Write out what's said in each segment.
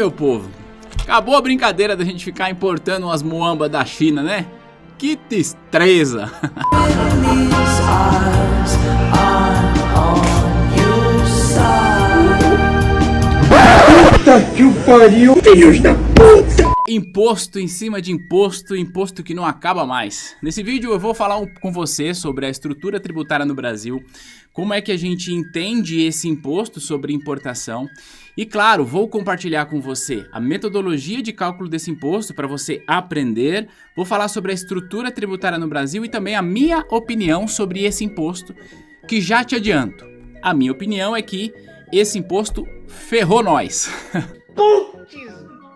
meu povo, acabou a brincadeira da gente ficar importando umas muambas da China, né? Que destreza! Puta que o pariu, filhos da puta! Imposto em cima de imposto, imposto que não acaba mais. Nesse vídeo eu vou falar com você sobre a estrutura tributária no Brasil, como é que a gente entende esse imposto sobre importação e, claro, vou compartilhar com você a metodologia de cálculo desse imposto para você aprender. Vou falar sobre a estrutura tributária no Brasil e também a minha opinião sobre esse imposto, que já te adianto. A minha opinião é que esse imposto ferrou nós. Putz,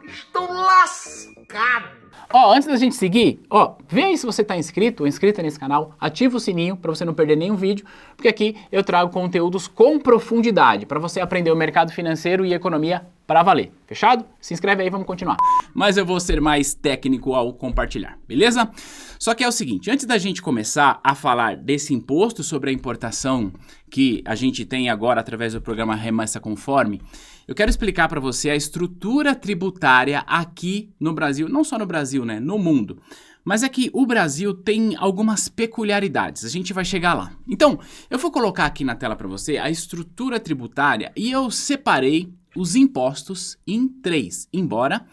estou lascado. Antes da gente seguir, vê aí se você está inscrito ou inscrita nesse canal, ativa o sininho para você não perder nenhum vídeo, porque aqui eu trago conteúdos com profundidade para você aprender o mercado financeiro e economia para valer. Fechado? Se inscreve aí, vamos continuar. Mas eu vou ser mais técnico ao compartilhar, beleza? Só que é o seguinte, antes da gente começar a falar desse imposto sobre a importação que a gente tem agora através do programa Remessa Conforme, eu quero explicar para você a estrutura tributária aqui no Brasil, não só no Brasil, né, no mundo. Mas é que o Brasil tem algumas peculiaridades, a gente vai chegar lá. Então, eu vou colocar aqui na tela para você a estrutura tributária e eu separei os impostos em 3, embora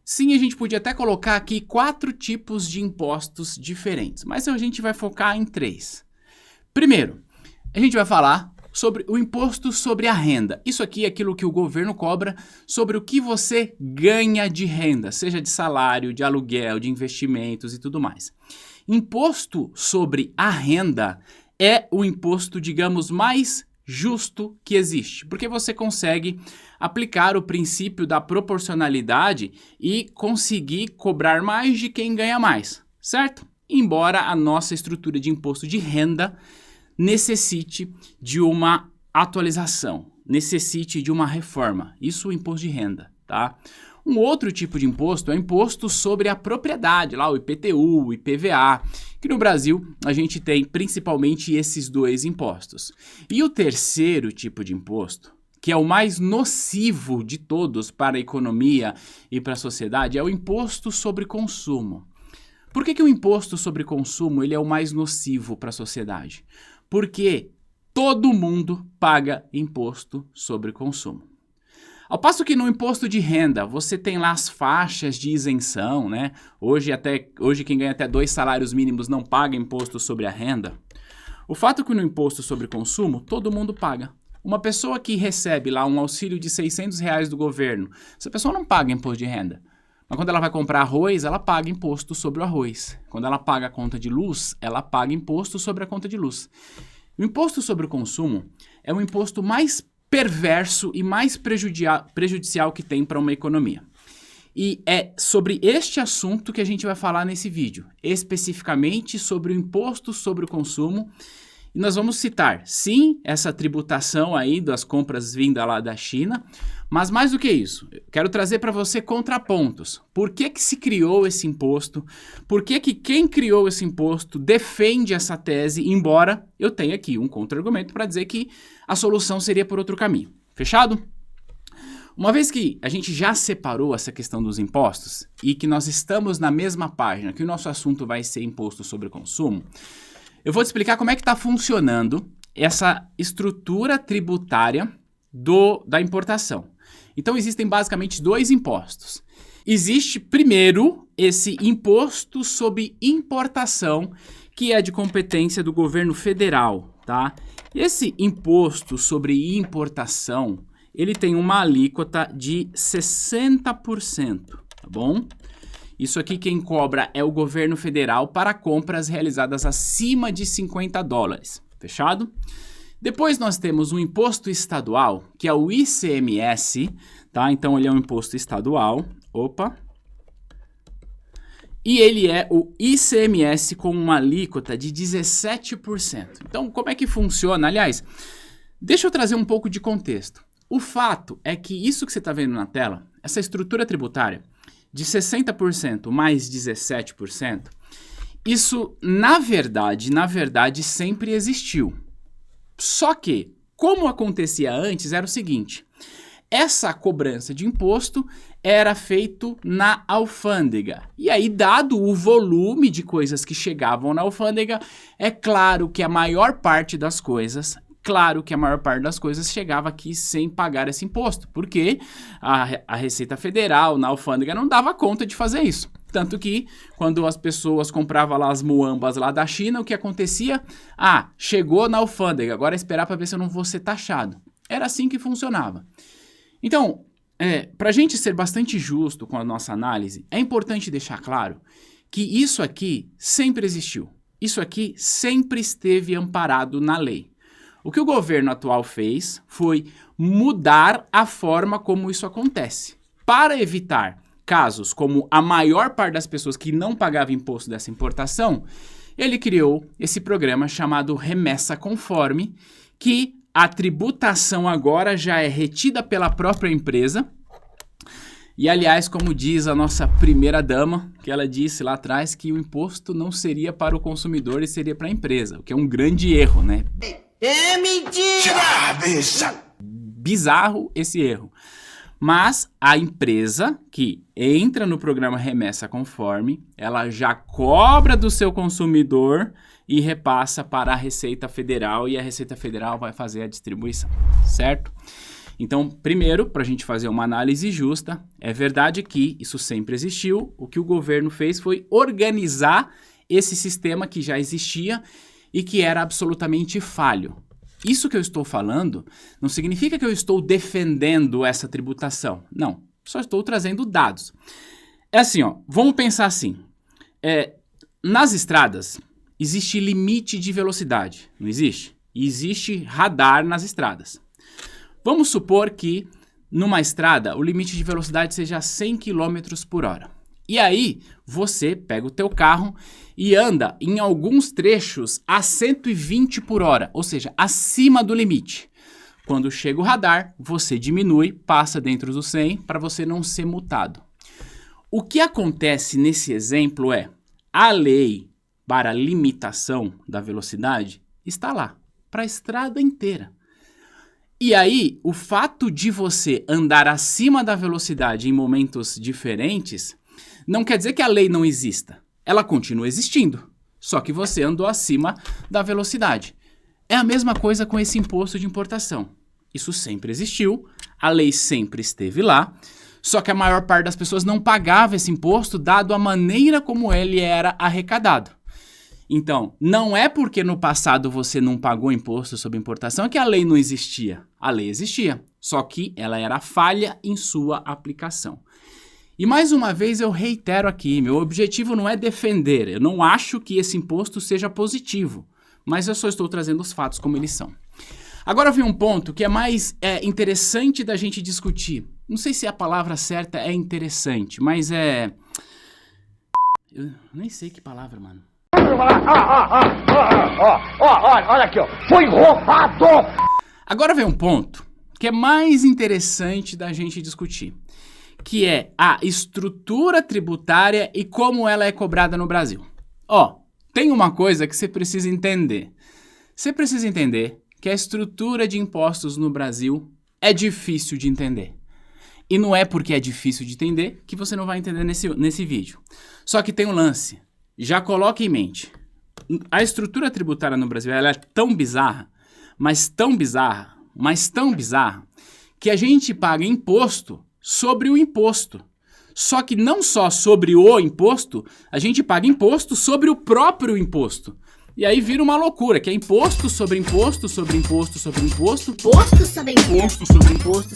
sim, a gente podia até colocar aqui 4 tipos de impostos diferentes, mas a gente vai focar em 3. Primeiro, a gente vai falar sobre o imposto sobre a renda. Isso aqui é aquilo que o governo cobra sobre o que você ganha de renda, seja de salário, de aluguel, de investimentos e tudo mais. Imposto sobre a renda é o imposto, digamos, mais justo que existe, porque você consegue aplicar o princípio da proporcionalidade e conseguir cobrar mais de quem ganha mais, certo? Embora a nossa estrutura de imposto de renda necessite de uma atualização, necessite de uma reforma. Isso é o imposto de renda, tá? Um outro tipo de imposto é o imposto sobre a propriedade, lá o IPTU, o IPVA, que no Brasil a gente tem principalmente esses 2 impostos. E o terceiro tipo de imposto, que é o mais nocivo de todos para a economia e para a sociedade, é o imposto sobre consumo. Por que o imposto sobre consumo ele é o mais nocivo para a sociedade? Porque todo mundo paga imposto sobre consumo. Ao passo que no imposto de renda você tem lá as faixas de isenção, né? Hoje quem ganha até 2 salários mínimos não paga imposto sobre a renda. O fato é que no imposto sobre consumo todo mundo paga. Uma pessoa que recebe lá um auxílio de R$600 do governo, essa pessoa não paga imposto de renda. Mas quando ela vai comprar arroz, ela paga imposto sobre o arroz. Quando ela paga a conta de luz, ela paga imposto sobre a conta de luz. O imposto sobre o consumo é o imposto mais perverso e mais prejudicial que tem para uma economia. E é sobre este assunto que a gente vai falar nesse vídeo, especificamente sobre o imposto sobre o consumo. E nós vamos citar, sim, essa tributação aí das compras vinda lá da China, mas mais do que isso, eu quero trazer para você contrapontos. Por que se criou esse imposto? Por que quem criou esse imposto defende essa tese, embora eu tenha aqui um contra-argumento para dizer que a solução seria por outro caminho. Fechado? Uma vez que a gente já separou essa questão dos impostos e que nós estamos na mesma página, que o nosso assunto vai ser imposto sobre o consumo, eu vou te explicar como é que está funcionando essa estrutura tributária da importação. Então existem basicamente 2 impostos. Existe primeiro esse imposto sobre importação, que é de competência do governo federal, tá? Esse imposto sobre importação, ele tem uma alíquota de 60%, tá bom? Isso aqui quem cobra é o governo federal para compras realizadas acima de $50, fechado? Depois nós temos um imposto estadual, que é o ICMS, tá? Então ele é um imposto estadual, e ele é o ICMS com uma alíquota de 17%. Então como é que funciona? Aliás, deixa eu trazer um pouco de contexto. O fato é que isso que você está vendo na tela, essa estrutura tributária, de 60% mais 17%, isso, na verdade, sempre existiu. Só que, como acontecia antes, era o seguinte, essa cobrança de imposto era feito na alfândega. E aí, dado o volume de coisas que chegavam na alfândega, é claro que a maior parte das coisas chegava aqui sem pagar esse imposto, porque a Receita Federal na alfândega não dava conta de fazer isso. Tanto que, quando as pessoas compravam lá as muambas lá da China, o que acontecia? Chegou na alfândega, agora é esperar para ver se eu não vou ser taxado. Era assim que funcionava. Então, para a gente ser bastante justo com a nossa análise, é importante deixar claro que isso aqui sempre existiu. Isso aqui sempre esteve amparado na lei. O que o governo atual fez foi mudar a forma como isso acontece. Para evitar casos como a maior parte das pessoas que não pagavam imposto dessa importação, ele criou esse programa chamado Remessa Conforme, que a tributação agora já é retida pela própria empresa. E, aliás, como diz a nossa primeira-dama, que ela disse lá atrás que o imposto não seria para o consumidor e seria para a empresa, o que é um grande erro, né? É mentira! Bizarro esse erro. Mas a empresa que entra no programa Remessa Conforme, ela já cobra do seu consumidor e repassa para a Receita Federal, e a Receita Federal vai fazer a distribuição, certo? Então, primeiro, para a gente fazer uma análise justa, é verdade que isso sempre existiu. O que o governo fez foi organizar esse sistema que já existia e que era absolutamente falho. Isso que eu estou falando não significa que eu estou defendendo essa tributação. Não, só estou trazendo dados. É assim, vamos pensar assim. Nas estradas, existe limite de velocidade, não existe? E existe radar nas estradas. Vamos supor que numa estrada o limite de velocidade seja 100 km por hora. E aí você pega o teu carro e anda em alguns trechos a 120 por hora, ou seja, acima do limite. Quando chega o radar, você diminui, passa dentro do 100 para você não ser multado. O que acontece nesse exemplo é a lei para limitação da velocidade está lá, para a estrada inteira. E aí, o fato de você andar acima da velocidade em momentos diferentes não quer dizer que a lei não exista. Ela continua existindo, só que você andou acima da velocidade. É a mesma coisa com esse imposto de importação. Isso sempre existiu, a lei sempre esteve lá, só que a maior parte das pessoas não pagava esse imposto dado a maneira como ele era arrecadado. Então, não é porque no passado você não pagou imposto sobre importação que a lei não existia. A lei existia, só que ela era falha em sua aplicação. E mais uma vez eu reitero aqui, meu objetivo não é defender, eu não acho que esse imposto seja positivo, mas eu só estou trazendo os fatos como eles são. Agora vem um ponto que é mais interessante da gente discutir. Não sei se a palavra certa é interessante, mas é... Eu nem sei que palavra, mano. Olha aqui, ó. Foi roubado! Agora vem um ponto que é mais interessante da gente discutir, que é a estrutura tributária e como ela é cobrada no Brasil. Tem uma coisa que você precisa entender. Você precisa entender que a estrutura de impostos no Brasil é difícil de entender. E não é porque é difícil de entender que você não vai entender nesse vídeo. Só que tem um lance. Já coloque em mente. A estrutura tributária no Brasil ela é tão bizarra, mas tão bizarra, que a gente paga imposto sobre o imposto. Só que não só sobre o imposto, a gente paga imposto sobre o próprio imposto. E aí vira uma loucura, que é imposto sobre imposto, sobre imposto, sobre imposto. Imposto sobre imposto, sobre imposto,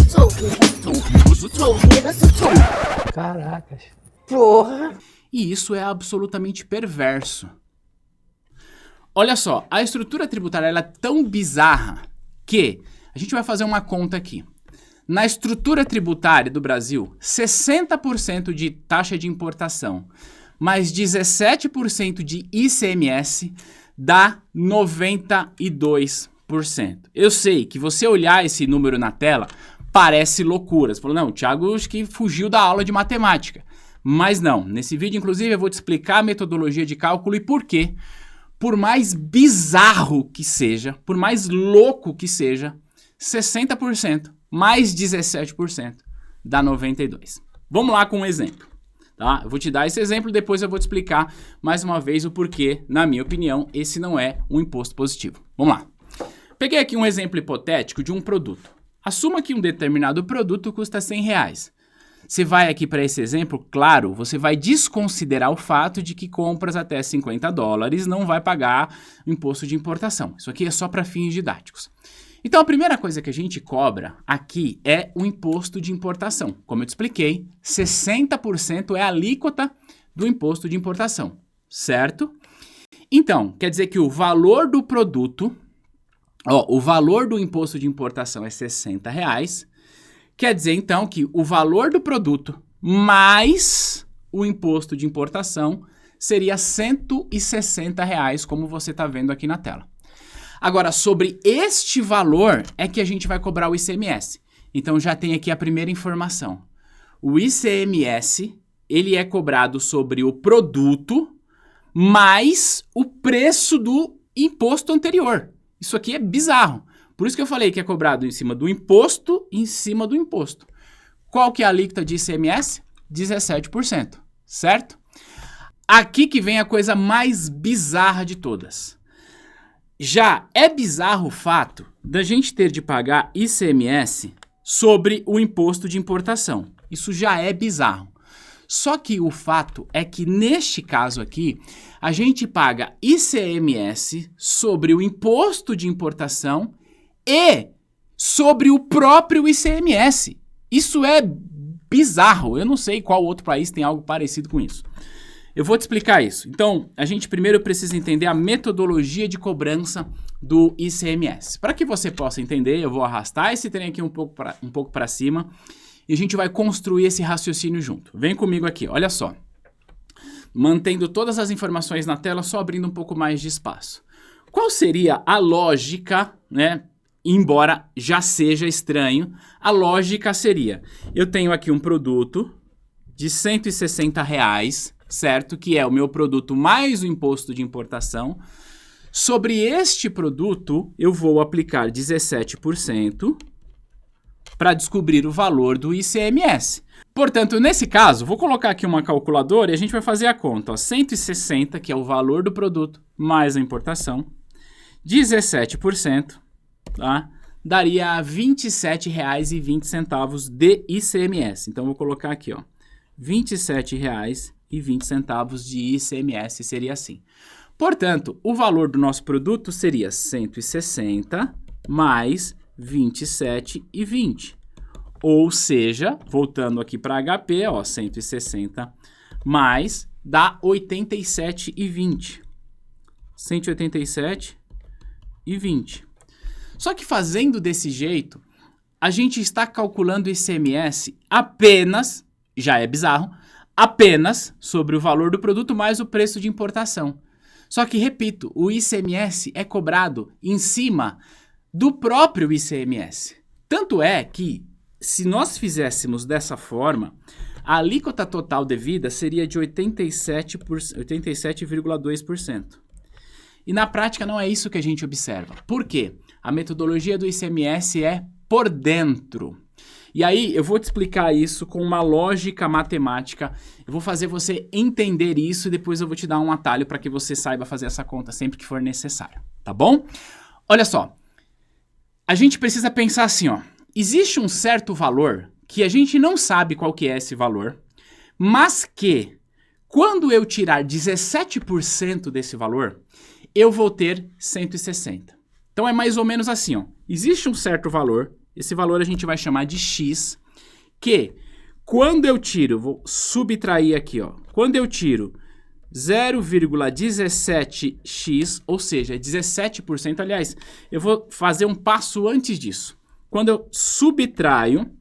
sobre imposto. Caracas. Porra. E isso é absolutamente perverso. Olha só, a estrutura tributária ela é tão bizarra que a gente vai fazer uma conta aqui. Na estrutura tributária do Brasil, 60% de taxa de importação, mais 17% de ICMS, dá 92%. Eu sei que você olhar esse número na tela, parece loucura. Você falou, não, o Thiago acho que fugiu da aula de matemática. Mas não, nesse vídeo, inclusive, eu vou te explicar a metodologia de cálculo e por quê. Por mais bizarro que seja, por mais louco que seja, 60% mais 17% dá 92. Vamos lá com um exemplo, tá? Eu vou te dar esse exemplo, depois eu vou te explicar mais uma vez o porquê, na minha opinião, esse não é um imposto positivo. Vamos lá. Peguei aqui um exemplo hipotético de um produto. Assuma que um determinado produto custa R$100. Você vai aqui para esse exemplo, claro, você vai desconsiderar o fato de que compras até $50 não vai pagar imposto de importação. Isso aqui é só para fins didáticos. Então, a primeira coisa que a gente cobra aqui é o imposto de importação. Como eu te expliquei, 60% é a alíquota do imposto de importação, certo? Então, quer dizer que o valor do produto, o valor do imposto de importação é R$60, quer dizer, então, que o valor do produto mais o imposto de importação seria R$160, como você está vendo aqui na tela. Agora, sobre este valor é que a gente vai cobrar o ICMS. Então, já tem aqui a primeira informação. O ICMS, ele é cobrado sobre o produto mais o preço do imposto anterior. Isso aqui é bizarro. Por isso que eu falei que é cobrado em cima do imposto, Qual que é a alíquota de ICMS? 17%, certo? Aqui que vem a coisa mais bizarra de todas. Já é bizarro o fato da gente ter de pagar ICMS sobre o imposto de importação. Isso já é bizarro. Só que o fato é que neste caso aqui, a gente paga ICMS sobre o imposto de importação e sobre o próprio ICMS. Isso é bizarro. Eu não sei qual outro país tem algo parecido com isso. Eu vou te explicar isso. Então, a gente primeiro precisa entender a metodologia de cobrança do ICMS. Para que você possa entender, eu vou arrastar esse trem aqui um pouco para cima e a gente vai construir esse raciocínio junto. Vem comigo aqui, olha só. Mantendo todas as informações na tela, só abrindo um pouco mais de espaço. Qual seria a lógica, né? Embora já seja estranho, a lógica seria: eu tenho aqui um produto de R$160, certo? Que é o meu produto mais o imposto de importação. Sobre este produto, eu vou aplicar 17% para descobrir o valor do ICMS. Portanto, nesse caso, vou colocar aqui uma calculadora e a gente vai fazer a conta. 160, que é o valor do produto, mais a importação, 17%, tá? Daria R$27,20 de ICMS. Então, vou colocar aqui, ó, R$27,20 de ICMS seria assim. Portanto, o valor do nosso produto seria 160 mais 27,20. Ou seja, voltando aqui para HP, ó, 160 mais dá 87,20. 187,20. Só que fazendo desse jeito, a gente está calculando o ICMS apenas, já é bizarro, apenas sobre o valor do produto mais o preço de importação. Só que, repito, o ICMS é cobrado em cima do próprio ICMS. Tanto é que, se nós fizéssemos dessa forma, a alíquota total devida seria de 87,2%. E na prática não é isso que a gente observa. Por quê? A metodologia do ICMS é por dentro. E aí eu vou te explicar isso com uma lógica matemática. Eu vou fazer você entender isso e depois eu vou te dar um atalho para que você saiba fazer essa conta sempre que for necessário, tá bom? Olha só, a gente precisa pensar assim, ó. Existe um certo valor que a gente não sabe qual que é esse valor, mas que quando eu tirar 17% desse valor, eu vou ter 160. Então é mais ou menos assim, ó. Existe um certo valor, esse valor a gente vai chamar de X, que quando eu tiro, vou subtrair aqui, ó. Quando eu tiro 0,17x, ou seja, 17%, aliás, eu vou fazer um passo antes disso. Quando eu subtraio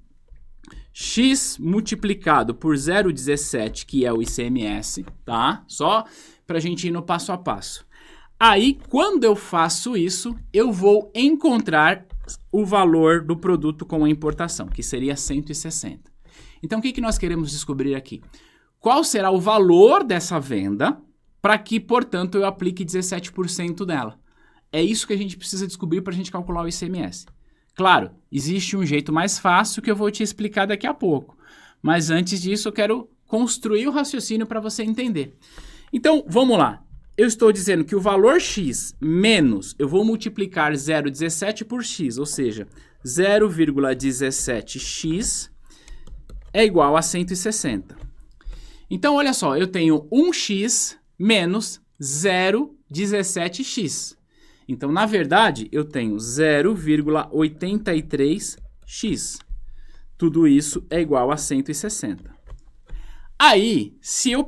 x multiplicado por 0,17, que é o ICMS, tá? Só pra gente ir no passo a passo. Aí, quando eu faço isso, eu vou encontrar o valor do produto com a importação, que seria 160. Então, o que nós queremos descobrir aqui? Qual será o valor dessa venda para que, portanto, eu aplique 17% dela? É isso que a gente precisa descobrir para a gente calcular o ICMS. Claro, existe um jeito mais fácil que eu vou te explicar daqui a pouco. Mas antes disso, eu quero construir o raciocínio para você entender. Então, vamos lá. Eu estou dizendo que o valor x menos, eu vou multiplicar 0,17 por x, ou seja, 0,17x é igual a 160. Então, olha só, eu tenho 1x menos 0,17x. Então, na verdade, eu tenho 0,83x. Tudo isso é igual a 160. Aí, se eu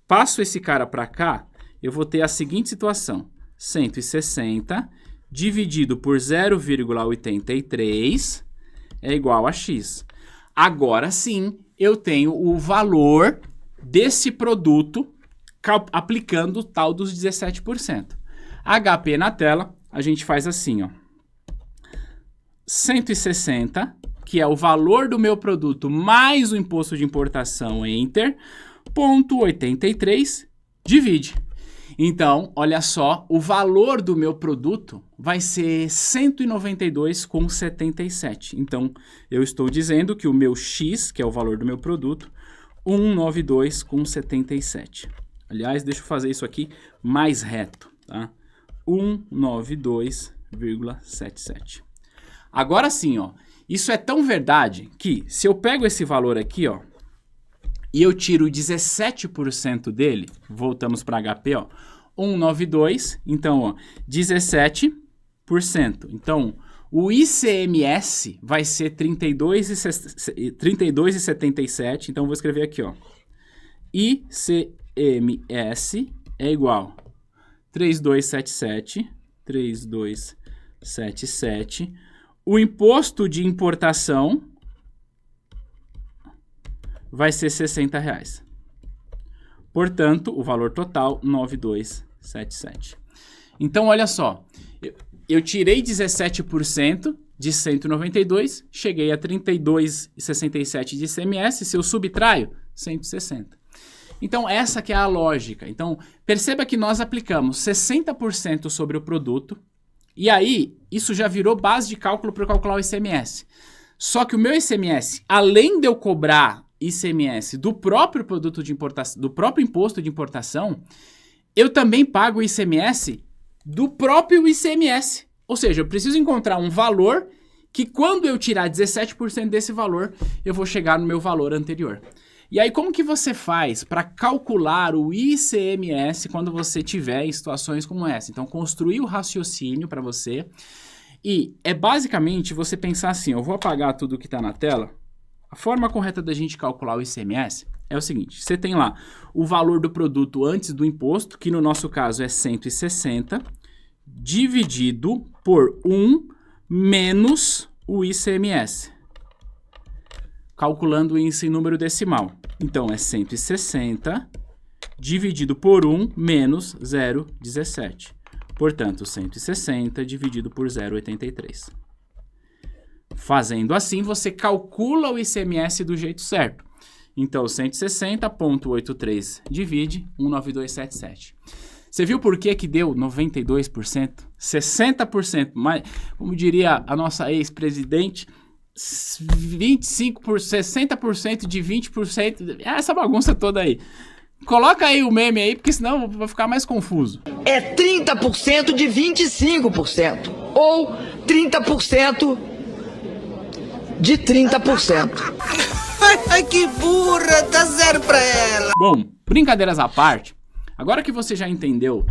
passo esse cara para cá, eu vou ter a seguinte situação. 160 dividido por 0,83 é igual a x. Agora sim, eu tenho o valor desse produto aplicando o tal dos 17%. HP na tela, a gente faz assim, ó. 160, que é o valor do meu produto mais o imposto de importação, enter, ponto 83, divide. Então, olha só, o valor do meu produto vai ser 192,77. Então, eu estou dizendo que o meu X, que é o valor do meu produto, 192,77. Aliás, deixa eu fazer isso aqui mais reto, tá? 192,77. Agora sim, ó, isso é tão verdade que se eu pego esse valor aqui, ó, e eu tiro 17% dele, voltamos para HP, ó, 192, então, ó, 17%. Então, o ICMS vai ser 32,77, então, vou escrever aqui, ó, ICMS é igual 3277, o imposto de importação vai ser R$60. Portanto, o valor total, 9277. Então, olha só, eu tirei 17% de 192, cheguei a 32,67 de ICMS, se eu subtraio, 160. Então, essa que é a lógica. Então, perceba que nós aplicamos 60% sobre o produto, e aí, isso já virou base de cálculo para calcular o ICMS. Só que o meu ICMS, além de eu cobrar ICMS do próprio produto de importação, do próprio imposto de importação, eu também pago o ICMS do próprio ICMS. Ou seja, eu preciso encontrar um valor que quando eu tirar 17% desse valor, eu vou chegar no meu valor anterior. E aí, como que você faz para calcular o ICMS quando você tiver em situações como essa? Então, construir o raciocínio para você. E é basicamente você pensar assim, eu vou apagar tudo que está na tela. A forma correta da gente calcular o ICMS é o seguinte, você tem lá o valor do produto antes do imposto, que no nosso caso é 160, dividido por 1 menos o ICMS. Calculando isso em número decimal. Então, é 160 dividido por 1 menos 0,17. Portanto, 160 dividido por 0,83. Fazendo assim, você calcula o ICMS do jeito certo. Então, 160,83 divide 19277. Você viu por que deu 92%? 60%, mais, como diria a nossa ex-presidente, 60% de 20%, essa bagunça toda aí. Coloca aí o meme aí, porque senão eu vou ficar mais confuso. É 30% de 25%. Ou 30% de 30%. Ai, que burra, dá zero pra ela. Bom, brincadeiras à parte, agora que você já entendeu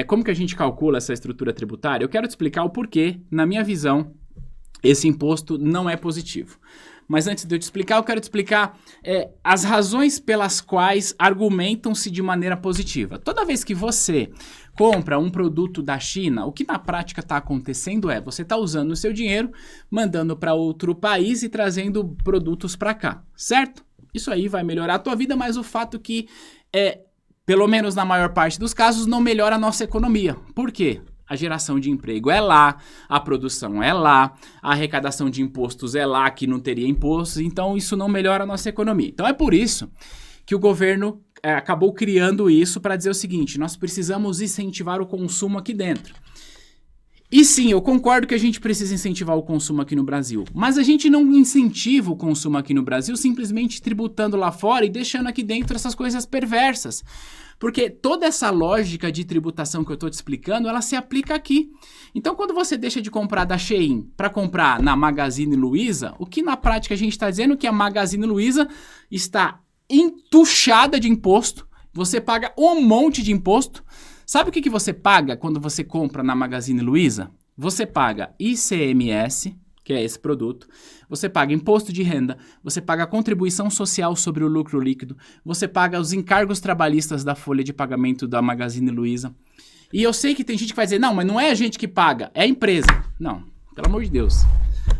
como que a gente calcula essa estrutura tributária, eu quero te explicar o porquê, na minha visão, esse imposto não é positivo. Mas antes de eu te explicar, eu quero te explicar as razões pelas quais argumentam-se de maneira positiva. Toda vez que você compra um produto da China, o que na prática está acontecendo é, você está usando o seu dinheiro, mandando para outro país e trazendo produtos para cá, certo? Isso aí vai melhorar a tua vida, mas o fato que, pelo menos na maior parte dos casos, não melhora a nossa economia. Por quê? A geração de emprego é lá, a produção é lá, a arrecadação de impostos é lá, que não teria impostos, então isso não melhora a nossa economia. Então é por isso que o governo acabou criando isso para dizer o seguinte, nós precisamos incentivar o consumo aqui dentro. E sim, eu concordo que a gente precisa incentivar o consumo aqui no Brasil, mas a gente não incentiva o consumo aqui no Brasil simplesmente tributando lá fora e deixando aqui dentro essas coisas perversas. Porque toda essa lógica de tributação que eu estou te explicando, ela se aplica aqui. Então, quando você deixa de comprar da Shein para comprar na Magazine Luiza, o que na prática a gente está dizendo é que a Magazine Luiza está entuchada de imposto, você paga um monte de imposto. Sabe o que você paga quando você compra na Magazine Luiza? Você paga ICMS, que é esse produto, você paga imposto de renda, você paga contribuição social sobre o lucro líquido, você paga os encargos trabalhistas da folha de pagamento da Magazine Luiza. E eu sei que tem gente que vai dizer, não, mas não é a gente que paga, é a empresa. Não, pelo amor de Deus.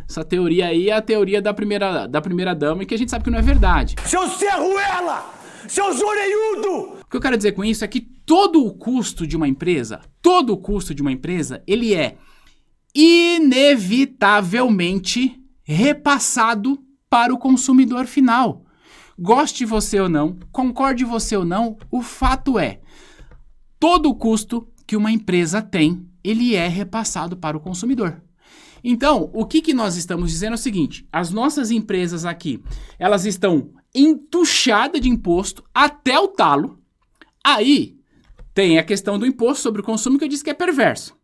Essa teoria aí é a teoria da primeira dama e que a gente sabe que não é verdade. Seu Serruela! Seu Zoreiudo! O que eu quero dizer com isso é que todo o custo de uma empresa, ele é inevitavelmente repassado para o consumidor final. Goste você ou não, concorde você ou não, o fato é, todo o custo que uma empresa tem, ele é repassado para o consumidor. Então, o que nós estamos dizendo é o seguinte, as nossas empresas aqui, elas estão entuchadas de imposto até o talo. Aí, tem a questão do imposto sobre o consumo que eu disse que é perverso. O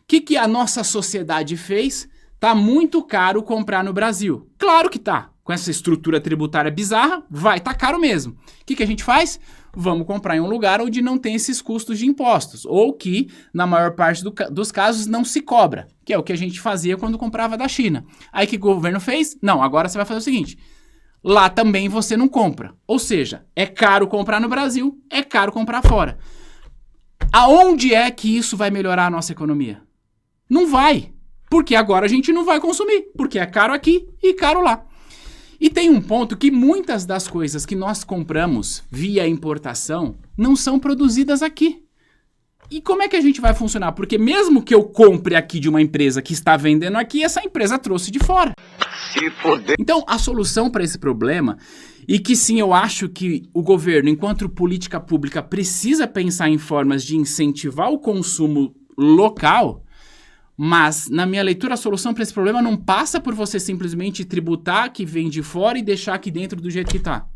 que a nossa sociedade fez? Tá muito caro comprar no Brasil. Claro que tá. Com essa estrutura tributária bizarra, vai tá caro mesmo. O que a gente faz? Vamos comprar em um lugar onde não tem esses custos de impostos. Ou que, na maior parte dos casos, não se cobra. Que é o que a gente fazia quando comprava da China. Aí que o governo fez? Não, agora você vai fazer o seguinte. Lá também você não compra. Ou seja, é caro comprar no Brasil, é caro comprar fora. Aonde é que isso vai melhorar a nossa economia? Não vai. Porque agora a gente não vai consumir. Porque é caro aqui e caro lá. E tem um ponto que muitas das coisas que nós compramos via importação não são produzidas aqui. E como é que a gente vai funcionar? Porque mesmo que eu compre aqui de uma empresa que está vendendo aqui, essa empresa trouxe de fora. Se foder. Então, a solução para esse problema, e que sim, eu acho que o governo, enquanto política pública, precisa pensar em formas de incentivar o consumo local. Mas, na minha leitura, a solução para esse problema não passa por você simplesmente tributar que vem de fora e deixar aqui dentro do jeito que está.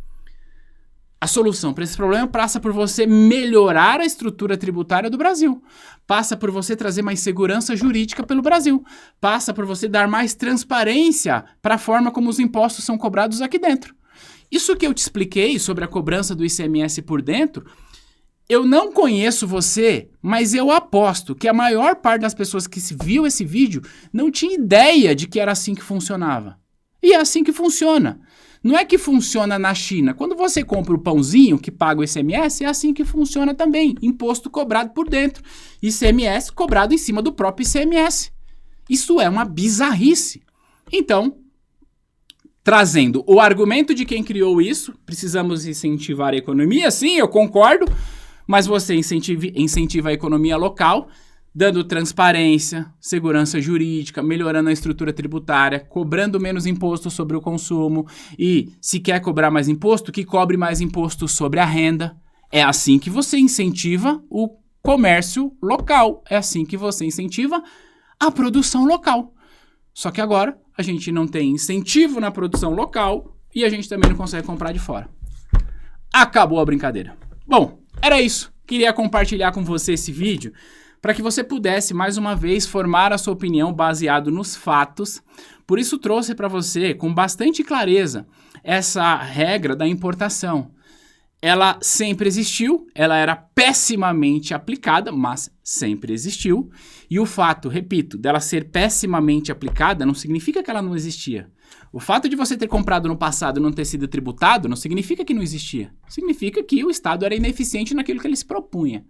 A solução para esse problema passa por você melhorar a estrutura tributária do Brasil. Passa por você trazer mais segurança jurídica pelo Brasil. Passa por você dar mais transparência para a forma como os impostos são cobrados aqui dentro. Isso que eu te expliquei sobre a cobrança do ICMS por dentro, eu não conheço você, mas eu aposto que a maior parte das pessoas que viu esse vídeo não tinha ideia de que era assim que funcionava. E é assim que funciona. Não é que funciona na China. Quando você compra o pãozinho que paga o ICMS, é assim que funciona também. Imposto cobrado por dentro. ICMS cobrado em cima do próprio ICMS. Isso é uma bizarrice. Então, trazendo o argumento de quem criou isso, precisamos incentivar a economia, sim, eu concordo, mas você incentiva a economia local, dando transparência, segurança jurídica, melhorando a estrutura tributária, cobrando menos imposto sobre o consumo e, se quer cobrar mais imposto, que cobre mais imposto sobre a renda. É assim que você incentiva o comércio local, é assim que você incentiva a produção local. Só que agora a gente não tem incentivo na produção local e a gente também não consegue comprar de fora. Acabou a brincadeira. Bom, era isso. Queria compartilhar com você esse vídeo para que você pudesse, mais uma vez, formar a sua opinião baseado nos fatos. Por isso trouxe para você, com bastante clareza, essa regra da importação. Ela sempre existiu, ela era pessimamente aplicada, mas sempre existiu. E o fato, repito, dela ser pessimamente aplicada não significa que ela não existia. O fato de você ter comprado no passado e não ter sido tributado não significa que não existia. Significa que o Estado era ineficiente naquilo que ele se propunha.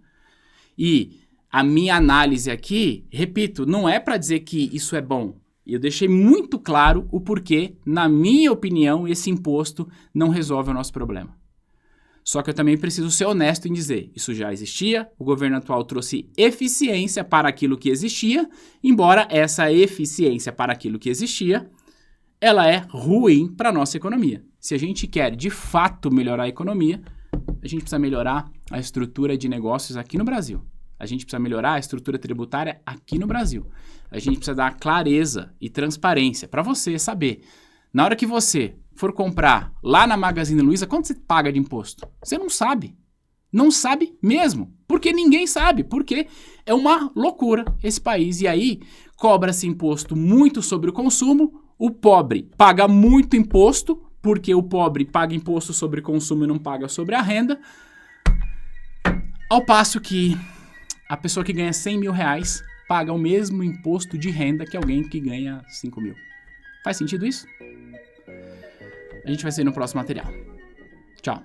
E a minha análise aqui, repito, não é para dizer que isso é bom. Eu deixei muito claro o porquê, na minha opinião, esse imposto não resolve o nosso problema. Só que eu também preciso ser honesto em dizer, isso já existia, o governo atual trouxe eficiência para aquilo que existia, embora essa eficiência para aquilo que existia, ela é ruim para a nossa economia. Se a gente quer, de fato, melhorar a economia, a gente precisa melhorar a estrutura de negócios aqui no Brasil. A gente precisa melhorar a estrutura tributária aqui no Brasil. A gente precisa dar clareza e transparência para você saber. Na hora que você for comprar lá na Magazine Luiza, quanto você paga de imposto? Você não sabe. Não sabe mesmo. Porque ninguém sabe. Porque é uma loucura esse país. E aí, cobra-se imposto muito sobre o consumo. O pobre paga muito imposto, porque o pobre paga imposto sobre consumo e não paga sobre a renda. Ao passo que a pessoa que ganha 100 mil reais paga o mesmo imposto de renda que alguém que ganha 5 mil. Faz sentido isso? A gente vai ver no próximo material. Tchau.